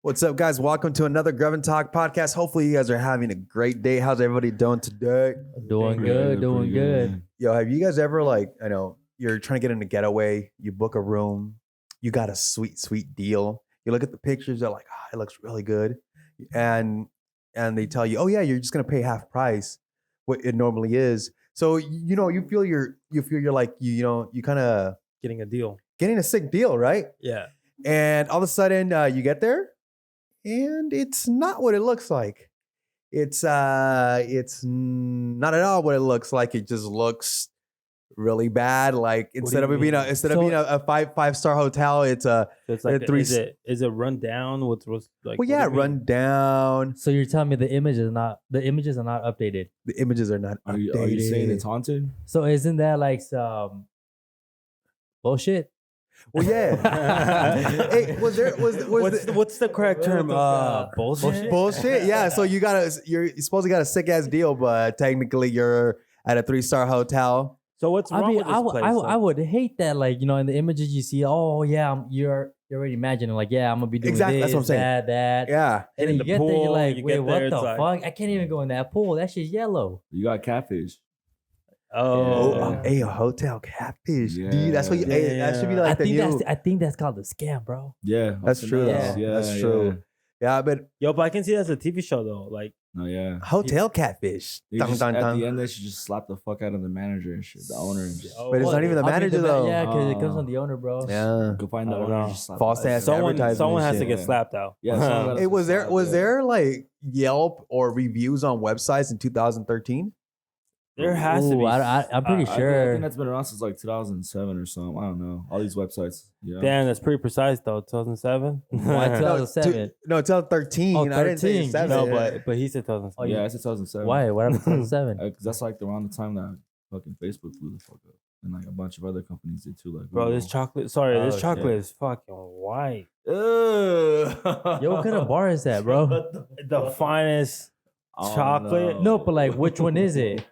What's up, guys? Welcome to another Grub'N Talk podcast. Hopefully, you guys are having a great day. How's everybody doing today? Doing good. Yo, have you guys ever I know you're trying to get in a getaway, you book a room, you got a sweet deal. You look at the pictures, they're like, it looks really good, and they tell you, oh yeah, you're just gonna pay half price what it normally is. So you feel you're like you kind of Getting a deal. getting a sick deal, right? Yeah. And all of a sudden, you get there, and it's not what it looks like. It's not at all what it looks like. It just looks really bad. Like instead of it being a five-star hotel, it's a So it's like three. is it run down? What's like? Well, yeah, what do you mean? run down. So you're telling me the images are not updated. The images are not Are updated. you saying it's haunted? So isn't that like some bullshit? Well, yeah. Hey, What's the correct term? Bullshit. bullshit? Yeah. So you're supposed to got a sick ass deal, but technically you're at a 3-star hotel. So what's wrong with this place? I would hate that. Like, in the images you see, oh yeah, you're already imagining like, yeah, I'm gonna be doing Exactly, this, that's what I'm saying. that. Yeah. And then In you the get there, you're pool, like, you wait, get what there, the it's like- fuck? I can't even go in that pool. That shit's yellow. You got catfish. Oh, Hey, a hotel catfish, Yeah. dude. That's what that should be Yeah. like I think that's called a scam, bro. Yeah, That's true. Yeah. Yeah, That's true. Yeah, but yo, but I can see that's a TV show though. Like, No, yeah. hotel catfish. They Dun, just, dun, at dun. the end, they should just slap the fuck out of the manager and shit, the owner and shit. oh, But it's well, not even the I mean, manager though. Yeah, because it comes Oh. from the owner, bro. Yeah. Go find the I don't owner know. and just slap False the ass fuck out of advertisement someone has shit. to get Yeah. slapped out. Yeah, someone gotta Hey, was there slap, was yeah. there like Yelp or reviews on websites in 2013? There has to Ooh, be. I'm pretty I sure. think that's been around since like 2007 or something. I don't know. All these websites. Yeah. Damn, that's pretty precise though. 2007. Why 2007? No, 2013. Oh, I didn't say 13. 7. No, but he said 2007. Oh, Yeah, it's 2007. Why? What happened in 2007? Because that's like around the time that fucking Facebook blew the fuck up, and like a bunch of other companies did too. Like, Bro, this chocolate. Sorry, Oh, this chocolate shit. is fucking white. Yo, Yo, what kind of bar is that, bro? The finest. chocolate? No, but like, which one is it?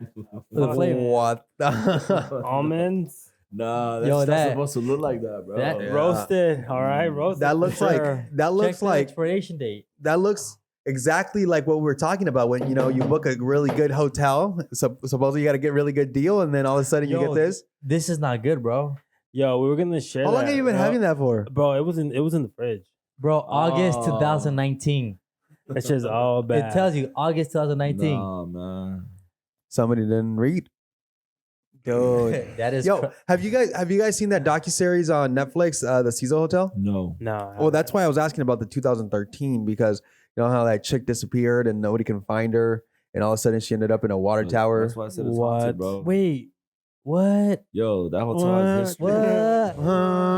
The flavor. What the? Almonds. Nah, that's Yo, not that- supposed to look like that, bro. that- Yeah. Roasted. All right, roasted. That for looks sure. Check the expiration date. that looks exactly like what we were talking about when you book a really good hotel. Supposedly you got to get a really good deal, and then all of a sudden you Yo, get this. This is not good, bro. Yo, we were gonna share. How long that, have you been bro. having that for? Bro, it was in the fridge. Bro, August Oh. 2019. That's just all bad. It tells you August 2019. Nah, man. Somebody didn't read. Dude. That is Yo, have you guys seen that docuseries on Netflix, the Cecil Hotel? No. No. Well, that's why I was asking about the 2013 because you know how that chick disappeared and nobody can find her, and all of a sudden she ended up in a water tower. That's why I said it's What? haunted, bro. Wait, what? Yo, that hotel What? has history. What?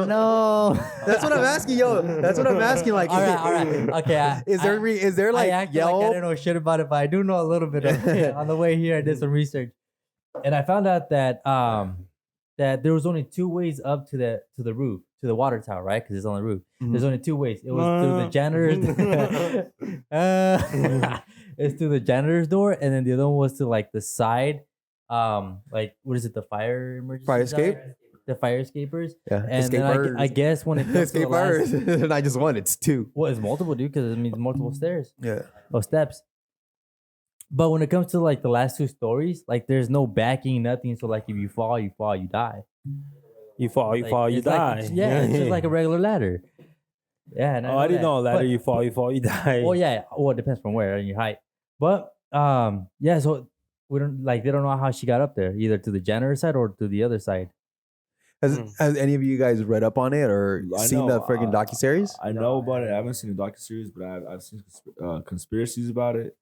No, that's what I'm asking, yo. That's what I'm asking. Like, All right. Okay. is there I like acted Yelp? like I don't know shit about it, but I do know a little bit of it. On the way here, I did some research, and I found out that that there was only 2 ways up to the roof, to the water tower, right? Because it's on the roof. Mhm. There's only 2 ways. It was through the janitor's. It's through the janitor's door, and then the other one was to like the side, like what is it? The fire emergency. Fire side? escape? The fire escapers. Yeah, And then I guess when it comes to the last, escapers. Not just one, it's 2. well, it's multiple, dude, because it means multiple stairs. Yeah. Or steps. But when it comes to like the last 2 stories, like there's no backing, nothing. So like if you fall, you die. You fall, you Like, fall, you it's like- die. yeah, it's just like a regular ladder. Yeah. And Oh, I didn't that. know a ladder. But- You fall, you die. Well, yeah. Well, it depends from where and your height. But yeah. So we don't like they don't know how she got up there, either to the janitor side or to the other side. Has any of you guys read up on it or I seen know, the friggin' docuseries? I know about it. I haven't seen the docuseries, but I've seen conspiracies about it.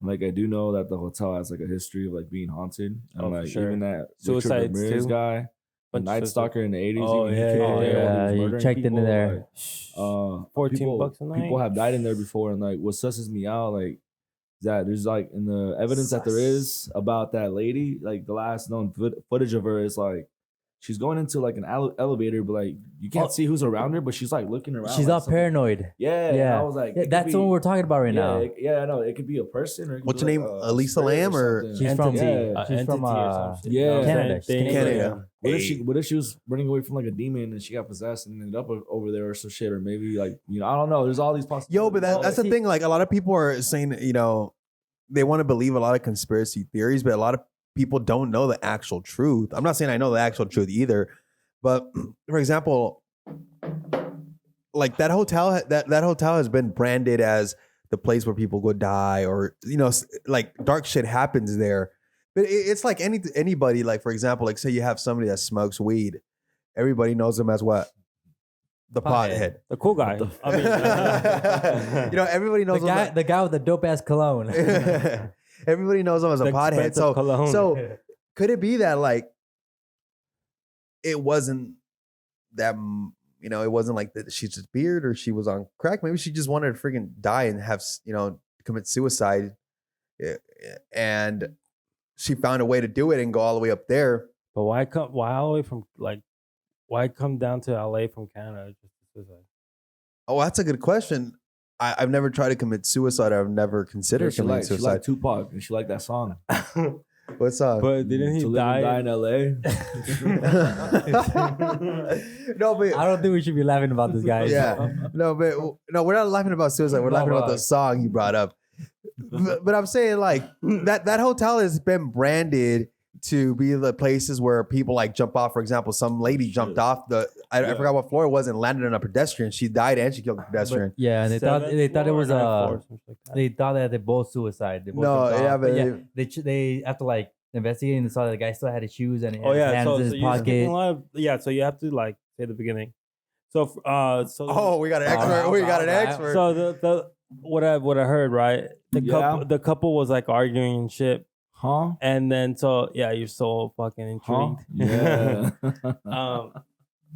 Like I do know that the hotel has like a history of like being haunted, and Oh, for like sure. even that Suicides, Ramirez too? guy, the Bunch of Night suicides. Stalker in the 80s. Oh, even he yeah, came yeah, out there yeah. while he was You murdering checked into people, there. Like, 14 people, bucks a night. People have died in there before, and like what susses me out, like is that there's like in the evidence that there is about that lady, like the last known footage of her is like she's going into like an elevator, but like you can't see who's around her, but she's like looking around. She's like all something. paranoid. Yeah, and Yeah. I was like, Yeah, that's what we're talking about right now. Yeah, I know. It could be a person or it could What's be your like name? a Elisa spirit Lamb or something. She's from Entity, she's from entity or some shit. yeah. You know what I'm Canada. saying? She's They- Canadian. Canada. What if she was running away from like a demon and she got possessed and ended up over there or some shit, or maybe like I don't know. There's all these possibilities. Yo, but that's the thing. Like a lot of people are saying, they want to believe a lot of conspiracy theories, but a lot of people don't know the actual truth. I'm not saying I know the actual truth either, but for example, like that hotel, that hotel has been branded as the place where people go die, or like dark shit happens there. But it's like anybody. Like for example, like say you have somebody that smokes weed, everybody knows them as what? The pothead. The cool guy. I mean, Everybody knows The guy with the dope ass cologne. everybody knows him as a the pothead. expensive cologne. So could it be that like it wasn't that it wasn't like that she's just weird or she was on crack? Maybe she just wanted to freaking die and have commit suicide, and she found a way to do it and go all the way up there. But why all the way from why come down to LA from Canada just to suicide? Oh, that's a good question. I've never tried to commit suicide. I've never considered she committing liked suicide. Tupac and she liked that song. What's up? But didn't he To live and die die? in LA? No, but I don't think we should be laughing about this, guys. yeah, no, we're not laughing about suicide. We're No, laughing about the but- song you brought up. But I'm saying like that hotel has been branded to be the places where people like jump off. For example, some lady jumped off I forgot what floor it was and landed on a pedestrian. She died and she killed the pedestrian. Yeah, and they thought it was They they thought that they both suicide. They both No, jumped yeah, off. but they after like investigating and saw that the guy still had his shoes and Oh his yeah, hands so in his you're skipping a pocket. lot of, so you have to like say the beginning. So Oh, we got an expert. We got an expert. so the what I heard, right? Yeah. The couple was like arguing and shit. Huh? And then you're so fucking Huh? intrigued. Yeah.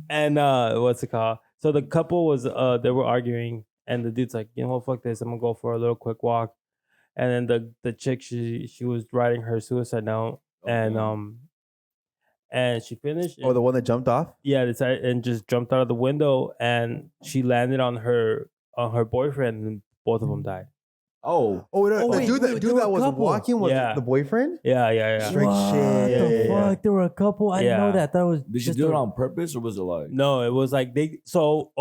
And what's it called? So the couple was they were arguing, and the dude's like, fuck this, I'm gonna go for a little quick walk. And then the chick, she was writing her suicide note, and she finished. Oh, the one that jumped off? Yeah, decided and just jumped out of the window, and she landed on her boyfriend, and both of them died. Oh. Oh, the wait, dude they that were a was couple. walking was Yeah. the boyfriend? Yeah. Straight What shit. the Yeah. fuck? There were a couple. I didn't know Yeah. that. That was Did she just do a- it on purpose or was it like? No, it was like so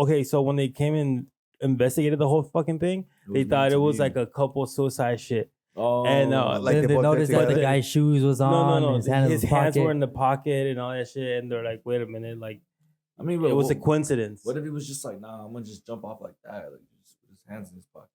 when they came and investigated the whole fucking thing, they thought it was like a couple suicide shit. Oh. and, like Then they they both noticed got that the together? guy's shoes was on. No. His hands, Were in the pocket and all that shit, and they're like, wait a minute, like I mean, it was a coincidence. What if he was just like, nah, I'm gonna just jump off like that, like just with his hands in his pocket.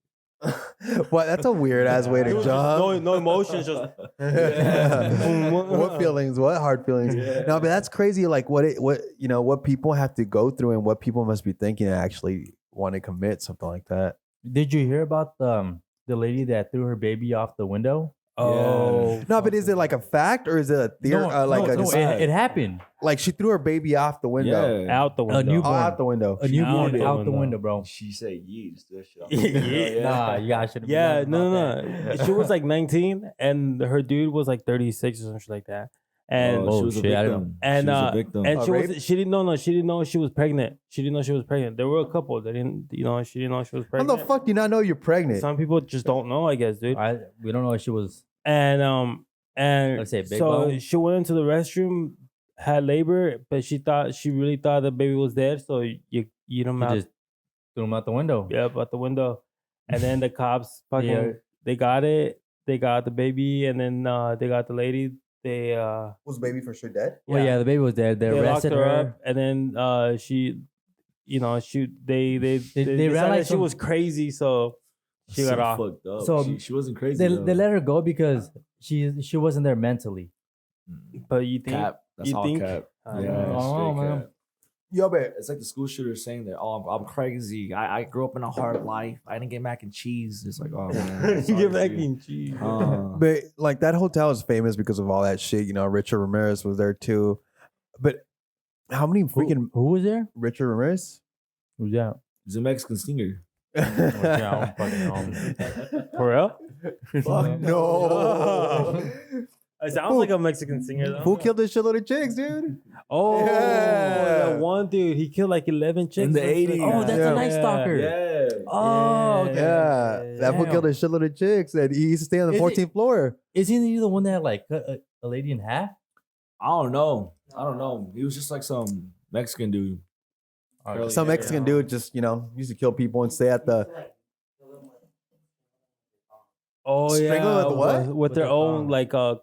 What? That's a weird ass way It to was just jump. no emotions, just What feelings? What hard feelings? Yeah. No, but that's crazy. Like what people have to go through and what people must be thinking to actually want to commit something like that. Did you hear about the lady that threw her baby off the window? oh No, but is it like a fact or is it a theory? It happened. Like she threw her baby off the window. Yeah. out the window. A newborn. Oh, out the window. A newborn the out the window. window, bro. She said, "Yeah, just do that shit." Yeah. Nah, you guys should have. Yeah, no. She was like 19, and her dude was like 36 or something like that. And she was a shit, I victim. and She was a victim. and she rape? was she didn't know she was pregnant. She didn't know she was pregnant. There were a couple that didn't she didn't know she was How pregnant. the fuck do you not know you're pregnant? Some people just don't know, I guess, dude. We don't know if she was. And Let's say big so bone. she went into the restroom, had labor, but she really thought the baby was dead. So you them She out, just threw him out the window. out the window, and then the cops fucking Yeah. they got it. They got the baby, and then they got the lady. They Was the baby for sure dead? Well, yeah, the baby was dead. They they locked arrested her her. up, and then she, they They decided ran like she was crazy, so she got off. Fucked up. So, she wasn't crazy. They let her go because she wasn't there mentally. But you think? Cap. That's you all think? cap. I Yeah, don't know, straight man. cap. Yo, but It's like the school shooter saying that, "Oh, I'm crazy. I grew up in a hard life. I didn't get mac and cheese." It's like, oh man, you sorry, get mac dude. and cheese. But like that hotel is famous because of all that shit. Richard Ramirez was there too. But how many freaking Who was there? Richard Ramirez? Who's that? He's a Mexican singer. yeah, I don't fucking know. For real? Fuck no. It sounds like a Mexican singer though. Who killed this shitload of chicks, dude? Oh, Yeah. that one dude, he killed like 11 chicks In the or something. 80s. Oh, that's Yeah. a Night Stalker. Yeah. Oh, okay. Yeah, that fool Damn. killed a shitload of chicks, and he used to stay on the Is it- 14th floor. Isn't he the one that like cut a lady in half? I don't know. He was just like some Mexican dude. Curly Some hair. Mexican dude just used to kill people and stay at the. Oh Strangle yeah, with what? With their their own thong.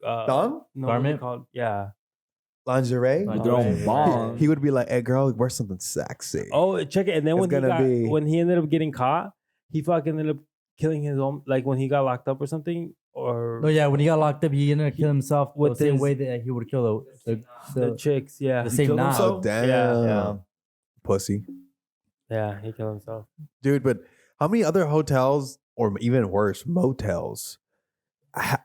Thong? No, Garment? what are they called? Yeah. Lingerie. Like With their own Right. bong. He would be like, "Hey, girl, wear something sexy." Oh, check it. And then It's gonna be- when he ended up getting caught, he fucking ended up killing his own. Like when he got locked up or something, or No, yeah, when he got locked up, he ended up killing himself With with the same his- way that he would kill the chicks. Yeah, the He same killed knot. himself? Damn, Yeah. pussy, yeah, he killed himself. dude. But how many other hotels, or even worse, motels,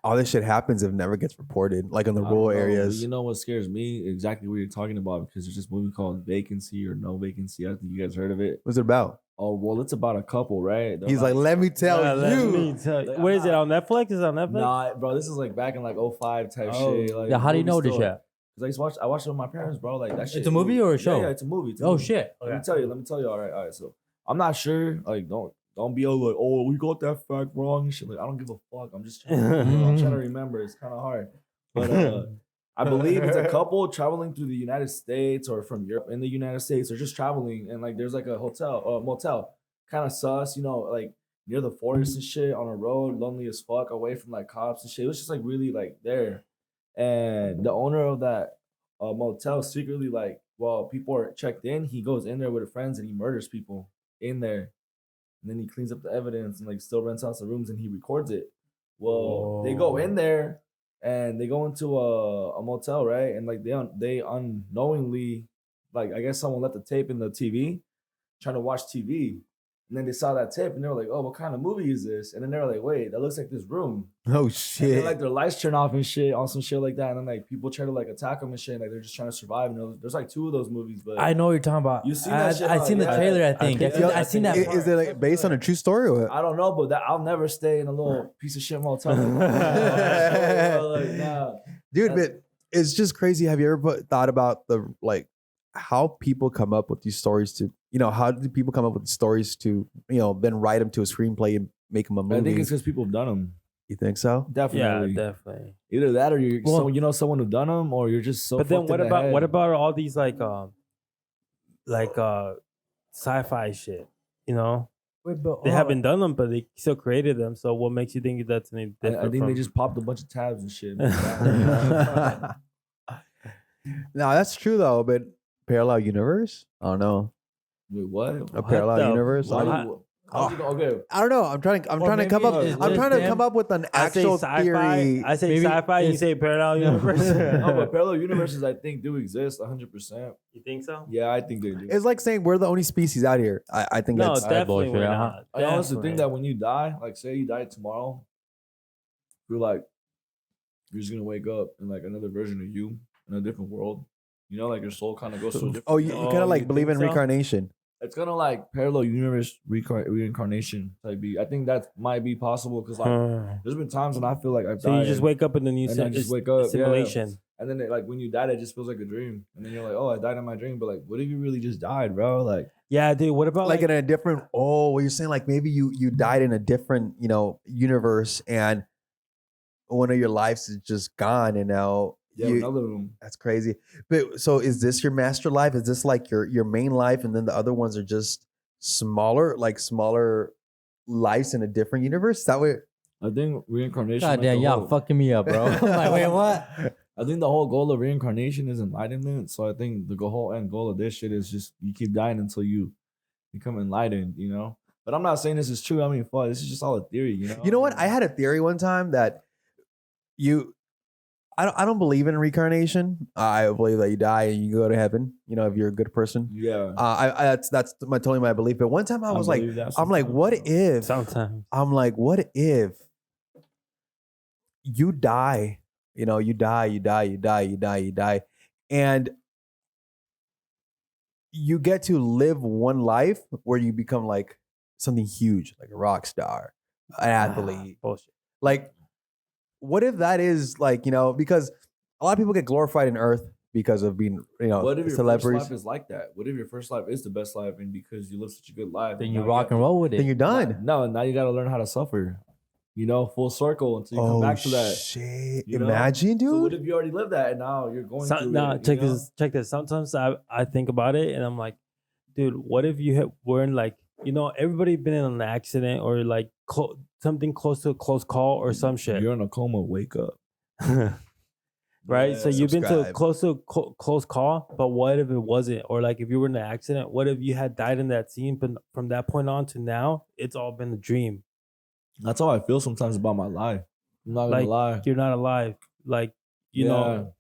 all this shit happens if never gets reported, like in the I don't rural know, but areas? You know what scares me? Exactly what you're talking about, because there's this movie called Vacancy or No Vacancy. I think you guys heard of it. What's it about? Oh, well, it's about a couple, right? They're He's like, "Let me tell Yeah, let you." me tell you. What is it on Netflix? Is it on Netflix? Nah, bro, this is like back in like 05 type Oh. shit. Like, Yeah, how do you know this shit? shit? Because I watched it with my parents, bro. Like that shit. It's a movie or a show? Yeah, it's a movie. It's a Oh movie. shit! Let me tell you. All right. So I'm not sure. Like, don't be all like, oh, we got that fact wrong and shit. Like, I don't give a fuck. I'm just I'm trying to remember. It's kind of hard. But I believe it's a couple traveling through the United States or from Europe in the United States. They're just traveling, and like there's like a motel, kind of sus, like near the forest and shit on a road, lonely as fuck, away from like cops and shit. It was just like really like there. And the owner of that motel secretly, like, while people are checked in, he goes in there with his friends and he murders people in there. And then he cleans up the evidence and like still rents out the rooms and he records it. Well, they go in there and they go into a motel, right? And like they unknowingly, like, I guess someone left the tape in the TV, trying to watch TV. And then they saw that tape and they were like, "Oh, what kind of movie is this?" And then they were like, "Wait, that looks like this room." Oh And shit! then, like, their lights turn off and shit on some shit like that. And then like people try to like attack them and shit. And, like they're just trying to survive. And there's like 2 of those movies, but I know what you're talking about. You seen that shit, I huh? seen the Yeah. trailer. I think. I seen that. Is it like based on a true story or what? I don't know, but that I'll never stay in a little piece of shit motel. Like, nah. Dude, but it's just crazy. Have you ever thought about how people come up with these stories to, how do people come up with stories to, then write them to a screenplay and make them a movie? I think it's because people have done them. You think so? Yeah, Definitely. definitely. Either that or you're someone who done them, or you're just so. But then fucked in the what head. about all these like sci-fi shit? Wait, but, They haven't done them, but they still created them. So what makes you think that's any different? I think from... they just popped a bunch of tabs and shit. No, that's true though. But parallel universe? I don't know. Wait, what? A parallel the- universe? Why I do you- how's it go- okay. don't know. I'm trying to come maybe up. it's I'm just trying to them. come up with an I say actual sci-fi. theory. I say Maybe sci-fi. You it's- say parallel universe. No, but parallel universes, I think, do exist 100%. You think so? Yeah, I think they do. It's like saying we're the only species out here. I think No, that's definitely bullshit, we're huh? not. I honestly Definitely. think that when you die, like say you die tomorrow, you're just gonna wake up in like another version of you in a different world. Like your soul kind of goes to a different. Oh, you kind of like you believe in think so? reincarnation. It's kind of like parallel universe reincarnation type beat. I think that might be possible because like there's been times when I feel like I've So died. you just wake up in the new and I just wake up, simulation. and then like when you die, it just feels like a dream. And then you're like, oh, I died in my dream. But like, what if you really just died, bro? Like, Yeah, dude. What about Like in a different. Oh, well, you're saying like maybe you died in a different universe and one of your lives is just gone and now another room. that's crazy. But so is this your master life? Is this like your main life and then the other ones are just smaller lives in a different universe? Is that what? I think reincarnation. God like, damn, the y'all whole- fucking me up, bro. I'm like, wait, what? I think the whole goal of reincarnation is enlightenment. So I think the whole end goal of this shit is just you keep dying until you become enlightened, But I'm not saying this is true. I mean, fuck, this is just all a theory, You know what? I had a theory one time that I don't believe in reincarnation. I believe that you die and you go to heaven. If you're a good person. Yeah. That's totally my belief. But one time I was like, believe that I'm like, sometimes, what bro. if? sometimes? I'm like, what if you die? You die, and you get to live one life where you become like something huge, like a rock star, an athlete. Bullshit. Like, what if that is like, because a lot of people get glorified in earth because of being, What if your celebrities. first life is like that? What if your first life is the best life, and because you live such a good life, Then and you now rock have and to- roll with it. Then you're done. No, now you got to learn how to suffer. Full circle until you come back to that. Shit. you know? Imagine, dude. So what if you already lived that and now you're going through No, it? check this. Check this. Sometimes I think about it and I'm like, dude, what if you were in like, everybody been in an accident or like something close to a close call or some shit. You're in a coma. Wake up. Right? So Yeah. you've been to Subscribe. close call, but what if it wasn't? Or like if you were in an accident, what if you had died in that scene, but from that point on to now, it's all been a dream. That's how I feel sometimes about my life. I'm not gonna Like lie. you're not alive. Like, you know,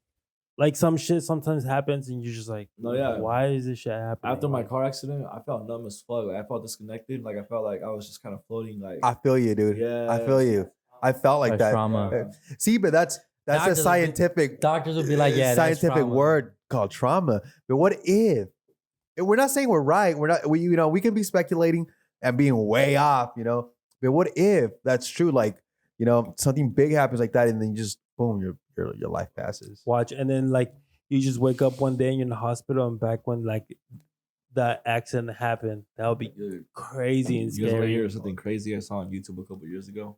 like some shit sometimes happens and you're just like, No, yeah. why is this shit happening? After my Like, car accident, I felt numb as fuck. Like I felt disconnected. Like I felt like I was just kind of floating. Like I feel you, dude. I feel you. I felt like That's that. trauma. See, but that's a Doctors would be- scientific Doctors would be like, yeah, that's scientific trauma. word called trauma. But what if? And we're not saying we're right. We're not. We can be speculating and being way off. But what if that's true? Like, something big happens like that, and then you just boom, your life passes. watch, and then like you just wake up one day and you're in the hospital, and back when like that accident happened, that would be Dude, crazy and you guys want to scary. hear something crazy I saw on YouTube a couple years ago?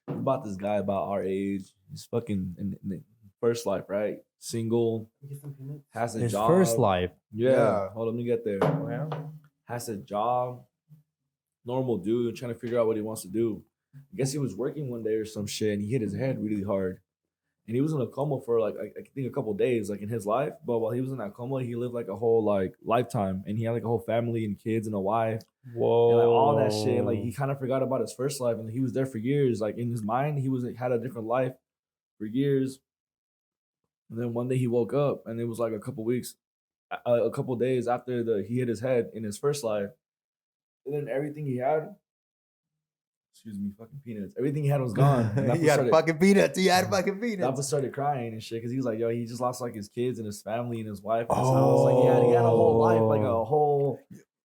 About this guy about our age. He's fucking in the first life, right? Single, has a His job. first life. Yeah. Hold on, let me get there. Has a job. Normal dude trying to figure out what he wants to do. I guess he was working one day or some shit and he hit his head really hard. And he was in a coma for like I think a couple days, like in his life. But while he was in that coma, he lived like a whole like lifetime, and he had like a whole family and kids and a wife Whoa, and like all that shit. Like he kind of forgot about his first life, and he was there for years. Like in his mind, he had a different life for years. And then one day he woke up, and it was like a couple days after he hit his head in his first life, and then everything he had. Excuse me, fucking peanuts. Everything he had was gone. And that He had started- fucking peanuts. He had fucking Dapper peanuts. started crying and shit because he was like, yo, he just lost like his kids and his family and his wife and his house. Like he had a whole life, like a whole.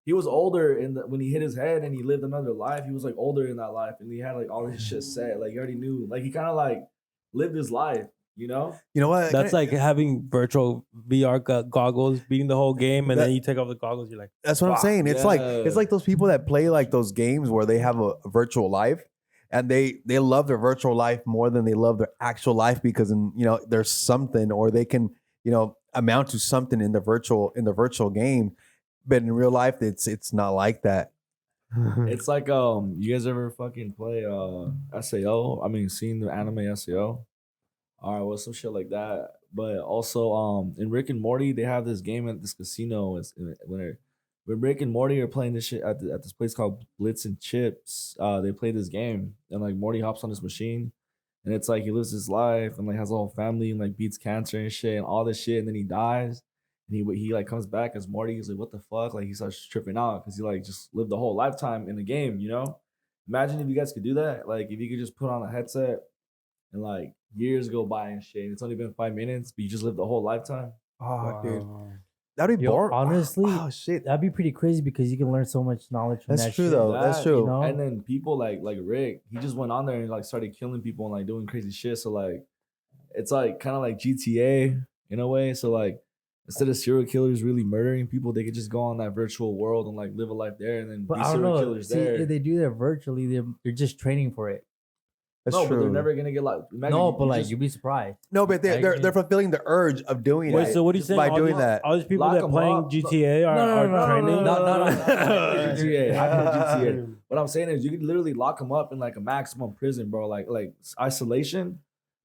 He was older when he hit his head and he lived another life. He was like older in that life and he had like all his shit set. Like he already knew. Like he kind of like lived his life, You know what? That's like having virtual VR goggles, beating the whole game, and That- then you take off the goggles. You're like, That's what I'm Fuck, saying. It's yeah. like those people that play like those games where they have a virtual life, and they love their virtual life more than they love their actual life because there's something, or they can amount to something in the virtual game, but in real life it's not like that. It's like you guys ever fucking play SAO? I mean, seen the anime SAO? All right, well, some shit like that. But also in Rick and Morty, they have this game at this casino. When Rick and Morty are playing this shit at this place called Blitz and Chips, they play this game, and like Morty hops on this machine, and it's like he lives his life and like has a whole family and like beats cancer and shit and all this shit, and then he dies, and he like comes back as Morty. He's like, what the fuck? Like he starts tripping out because he like just lived the whole lifetime in the game. Imagine if you guys could do that. Like if you could just put on a headset and like years go by and shit, and it's only been 5 minutes, but you just lived the whole lifetime. Oh, dude, wow. that'd be Yo, boring. honestly, oh shit, That'd be pretty crazy because you can learn so much knowledge from That's that true, shit. though. That's That, true. You know? And then people like Rick, he just went on there and like started killing people and like doing crazy shit. So like it's like kind of like GTA in a way. So like instead of serial killers really murdering people, they could just go on that virtual world and like live a life there and then But be I don't serial know. killers See, there. if they do that virtually, they're just training for it. That's no, true. but they're never gonna get like imagine No, you but like just you'd be surprised. No, but I they're agree. fulfilling the urge of doing Wait, it. so what are you just saying? by all doing these- that. all these people Lock that 'em playing up. GTA are, No, no, are training. I play GTA. I play GTA. What I'm saying is you could literally lock them up in like a maximum prison, bro. Like isolation,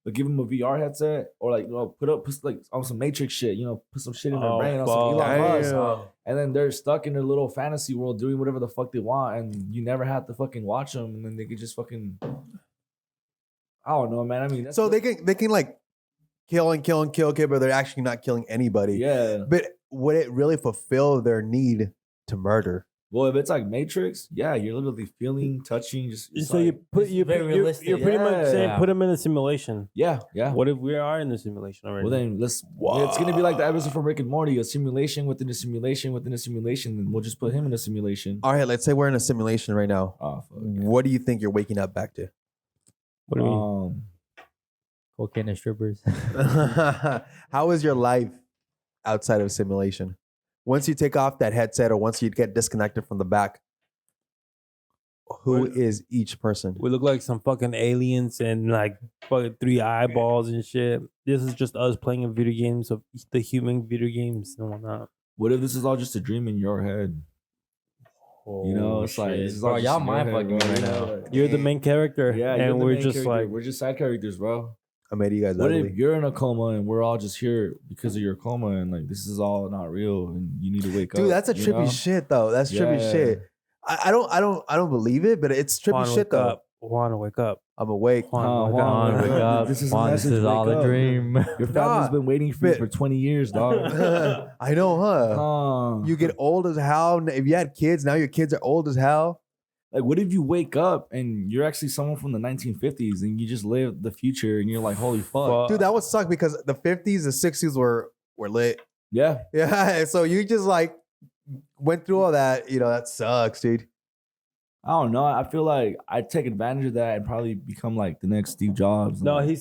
but give them a VR headset or like put like on some Matrix shit. Put some shit in their Oh, brain on some fuck. Elon Musk, Damn. and then they're stuck in their little fantasy world doing whatever the fuck they want, and you never have to fucking watch them, and then they could just fucking. I don't know, man. I mean, that's So they can like kill, but they're actually not killing anybody. yeah. But would it really fulfill their need to murder? Well, if it's like Matrix, yeah, you're literally feeling, touching, just it's So like, you put It's you very you're realistic. pretty much saying Yeah. put them in a simulation. yeah. What if we are in the simulation already? Well, then it's gonna be like the episode from Rick and Morty, a simulation within a simulation within a simulation, and we'll just put him in a simulation. All right, let's say we're in a simulation right now. Oh fuck. What do you think you're waking up back to? What do you mean? Cocaine and strippers. How is your life outside of a simulation. Once you take off that headset or once you get disconnected from the back, who is each person? We look like some fucking aliens and like fucking 3 eyeballs and shit. This is just us playing in video games of the human video games and whatnot. What if this is all just a dream in your head? You know, it's like this is all Bro, just y'all in your mind head, fucking bro. me right You now. know? You're the main character, Yeah, you're and the we're main just character. like we're just side characters, bro. I made you guys What ugly. if you're in a coma and we're all just here because of your coma and like this is all not real and you need to wake up? Dude, that's a you trippy know? shit though. That's trippy Yeah. shit. I don't believe it, but it's trippy Juan, shit wake though. up. Juan, wake up. I'm awake. Juan, wake Juan, up. wake Wake up. This is a Juan, this message, is all wake a up. dream. Your family's Nah, been waiting for you but- for 20 years, dog. I know, huh? You get old as hell. If you had kids, now your kids are old as hell. like, what if you wake up and you're actually someone from the 1950s and you just live the future and you're like, holy fuck. Dude, that would suck because the 50s, the 60s were lit. Yeah. Yeah, so you just like went through all that. You know, that sucks, dude. I don't know. I feel like I'd take advantage of that and probably become like the next Steve Jobs. No, Like, he's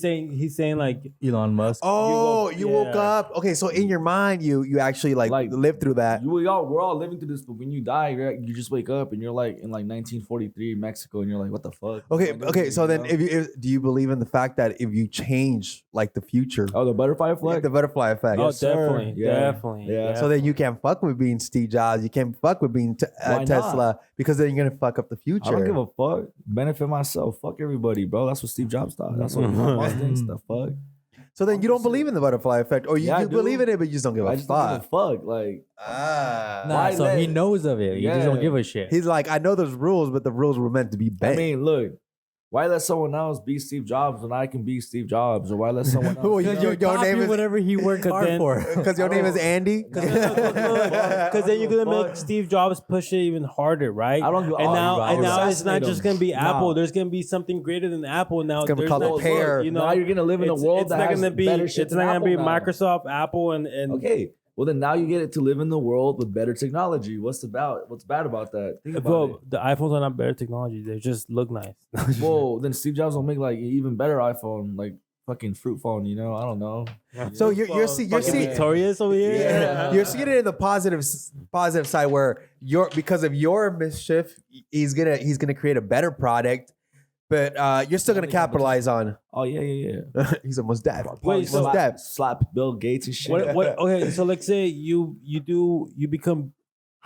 saying like Elon Musk. Oh, you woke yeah. up. Okay, so in your mind, you actually like lived through that. we're all living through this, but when you die, you just wake up and you're like in like 1943 Mexico, and you're like, what the fuck? Okay. So then, do you believe in the fact that if you change like the future, the butterfly effect. the butterfly effect? oh, Yes, sir. definitely, Yeah. definitely. Yeah. So then you can't fuck with being Steve Jobs. You can't fuck with being Why not? Tesla because then you're gonna fuck up the future. I don't give a fuck. Benefit myself. Fuck everybody, bro. That's what Steve Jobs thought. That's what Elon Musk thinks. The fuck. So then you don't believe in the butterfly effect, or you, Yeah, I you do. believe in it, but you just don't give I a just don't give fuck. a fuck. Like, Nah, Why so let- he knows of it. He just don't Yeah. give a shit. He's like, I know there's rules, but the rules were meant to be I bent. mean, look. Why let someone else be Steve Jobs when I can be Steve Jobs? Or why let someone else? Well, you Because know? your name copy is- whatever he worked hard then- for. Because your name is Andy. Because then you're gonna make Steve Jobs push it even harder, right? I don't give And now it's not assassinate just him. gonna be Apple. Nah. There's gonna be something greater than Apple. Now It's gonna be there's called no a pair. You know, now you're gonna live in a world it's that not has gonna be. better shit It's than not gonna be Apple now. Microsoft, Apple, and Okay. Well, then now you get it to live in the world with better technology. What's bad about that? Think about Well, the iPhones are not better technology. They just look nice. it. Well, then Steve Jobs will make like an even better iPhone, like fucking fruit phone. You know, I don't know. So you're seeing Fucking victorious over here. Yeah. you're seeing it in the positive side where because of your mischief, he's gonna create a better product, but you're still gonna capitalize on. Oh yeah. He's almost dead. Wait, Almost so- dead. Slap Bill Gates and shit. Okay, so let's say you become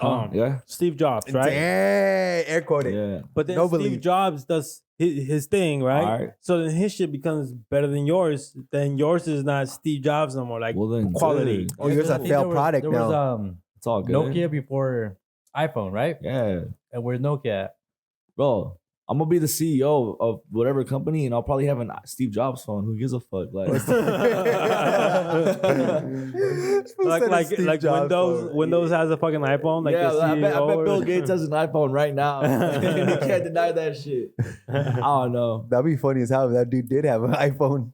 Yeah. Steve Jobs, right? Dang, air quoted. Yeah. But then Nobody- Steve Jobs does his thing, right? All right. So then his shit becomes better than yours. Then yours is not Steve Jobs no more. Like Well then, quality. good. Oh, yours a I think failed product there now. was It's all good. Nokia before iPhone, right? Yeah, And where's Nokia at? bro. I'm gonna be the CEO of whatever company, and I'll probably have a Steve Jobs phone. Who gives a fuck? Like, like Windows has a fucking iPhone. Like yeah, the I bet CEO Bill Gates has an iPhone right now. You can't deny that shit. I don't know. That'd be funny as hell if that dude did have an iPhone.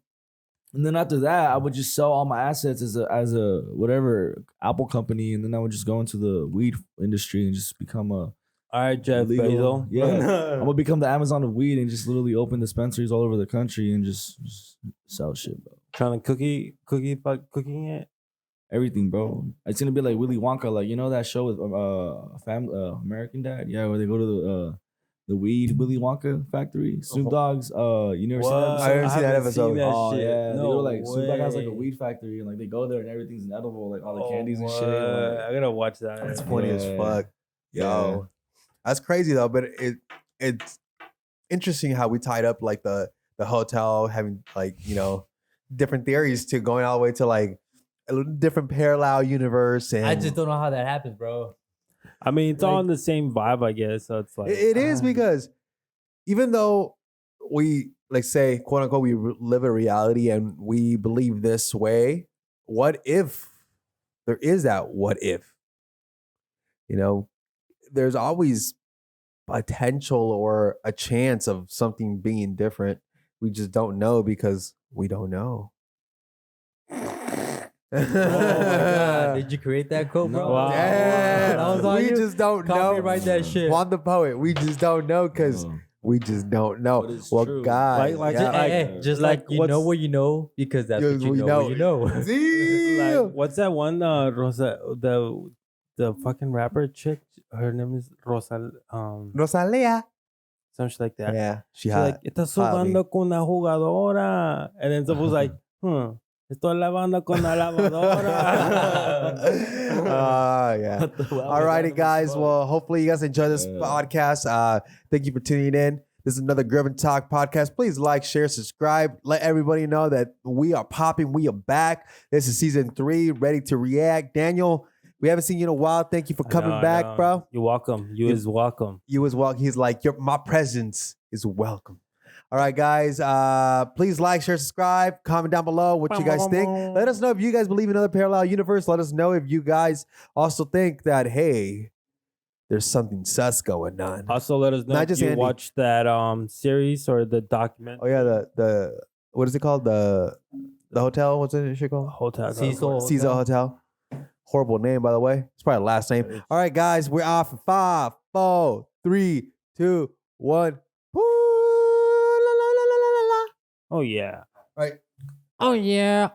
And then after that, I would just sell all my assets as a whatever Apple company, and then I would just go into the weed industry and just become a All right, Jeff Illegal. Bezos. Yeah. I'm gonna become the Amazon of weed and just literally open dispensaries all over the country and just sell shit, bro. Trying to cooking it. Everything, bro. It's gonna be like Willy Wonka, like you know that show with American Dad, yeah, where they go to the weed Willy Wonka factory, Snoop Dogg's. You never seen that? What? I haven't seen that haven't episode. that Oh shit. yeah, they No go like Snoop Dogg has like a way. weed factory and like they go there and everything's inedible, like all the candies and what? shit. like- I gotta watch that. That's funny as Yeah. fuck. Yeah. Yo, that's crazy though. But it's interesting how we tied up like the hotel having like different theories to going all the way to like a little different parallel universe. And I just don't know how that happens, bro. I mean, it's all in the same vibe, I guess. So it's like it is because even though we like say quote unquote we live a reality and we believe this way, what if there is that what if? There's always potential or a chance of something being different. We just don't know because we don't know. Oh my God. Did you create that quote, bro? No. Wow. Yeah, That was on we you? just don't know. Copyright that shit. Juan the poet. We just don't know because We just don't know. But it's Well, true. guys, Like- yeah. Hey, just like you know what's- what you know because that's Yeah, what you we know. know. What you know. Damn. Like, what's that one? Rosa, the fucking rapper chick. Her name is Rosa. Rosalia. Something like that. Yeah, she She's hot. like, estás Hot, jugando con una jugadora, and then someone's like, estoy lavando con la lavadora. Yeah. What the hell? All righty, Random as guys. fuck. Well, hopefully you guys enjoy this Yeah. podcast. Thank you for tuning in. This is another Grub'N Talk podcast. Please like, share, subscribe. Let everybody know that we are popping. We are back. This is season 3, ready to react. Daniel, we haven't seen you in a while. Thank you for coming I back, know. bro. You're welcome. You is welcome. You as well. He's like, my presence is welcome. All right, guys. Please like, share, subscribe. Comment down below what you guys think. Let us know if you guys believe in another parallel universe. Let us know if you guys also think that, hey, there's something sus going on. Also, let us know Not if just you Andy. watched that series or the document. Oh yeah, the what is it called? The hotel. What's it shit called? Hotel. Cecil Cecil Hotel. Horrible name, by the way. It's probably the last name. It's- All right, guys, we're off in 5, 4, 3, 2, 1. Woo, la, la, la, la, la, la. Oh yeah. All right. Oh yeah.